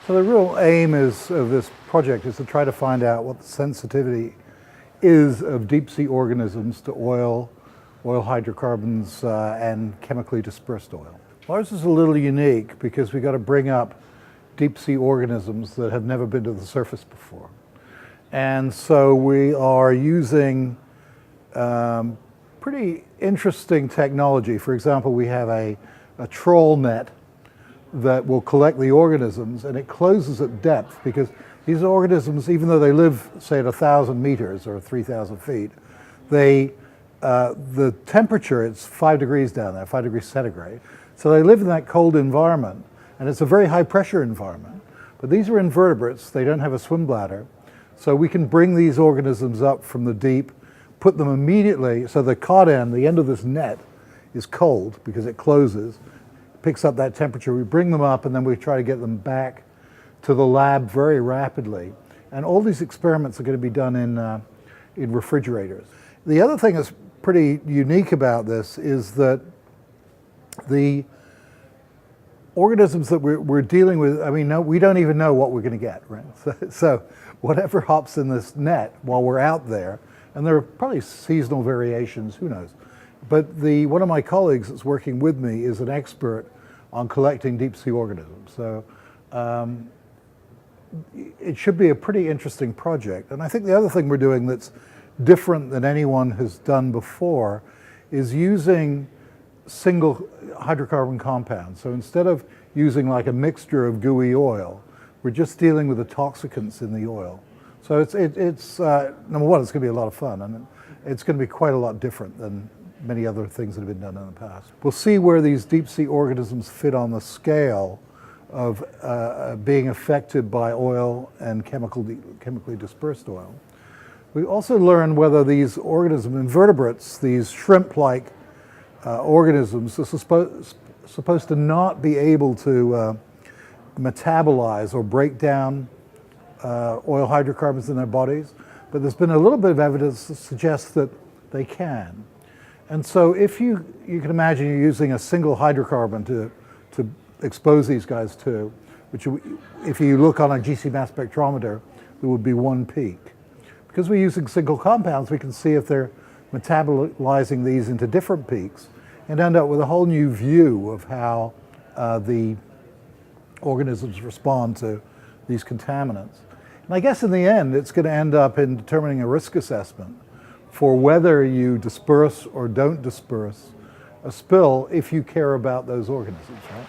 So the real aim of this project is to try to find out what the sensitivity is of deep sea organisms to oil hydrocarbons, and chemically dispersed oil. Ours is a little unique because we've got to bring up deep sea organisms that have never been to the surface before. And so we are using pretty interesting technology. For example, we have a trawl net that will collect the organisms, and it closes at depth because these organisms, even though they live, say, at 1,000 meters or 3,000 feet, the temperature, it's 5 degrees down there, 5 degrees centigrade. So they live in that cold environment, and it's a very high pressure environment. But these are invertebrates, they don't have a swim bladder. So we can bring these organisms up from the deep, put them immediately, so the cod end, the end of this net, is cold because it closes, picks up that temperature. We bring them up and then we try to get them back to the lab very rapidly. And all these experiments are going to be done in refrigerators. The other thing that's pretty unique about this is that the organisms that we're dealing with, I mean, we don't even know what we're going to get, right? So whatever hops in this net while we're out there, and there are probably seasonal variations, who knows. But one of my colleagues that's working with me is an expert on collecting deep sea organisms. So it should be a pretty interesting project. And I think the other thing we're doing that's different than anyone has done before is using single hydrocarbon compounds. So instead of using like a mixture of gooey oil, we're just dealing with the toxicants in the oil. So it's number one, it's going to be a lot of fun, and it's going to be quite a lot different than many other things that have been done in the past. We'll see where these deep sea organisms fit on the scale of being affected by oil and chemically dispersed oil. We also learn whether these organisms, invertebrates, these shrimp-like organisms, are supposed to not be able to metabolize or break down oil hydrocarbons in their bodies, but there's been a little bit of evidence that suggests that they can. And so if you can imagine you're using a single hydrocarbon to expose these guys to, which if you look on a GC mass spectrometer, there would be one peak. Because we're using single compounds, we can see if they're metabolizing these into different peaks and end up with a whole new view of how the organisms respond to these contaminants. And I guess in the end, it's going to end up in determining a risk assessment for whether you disperse or don't disperse a spill if you care about those organisms, right?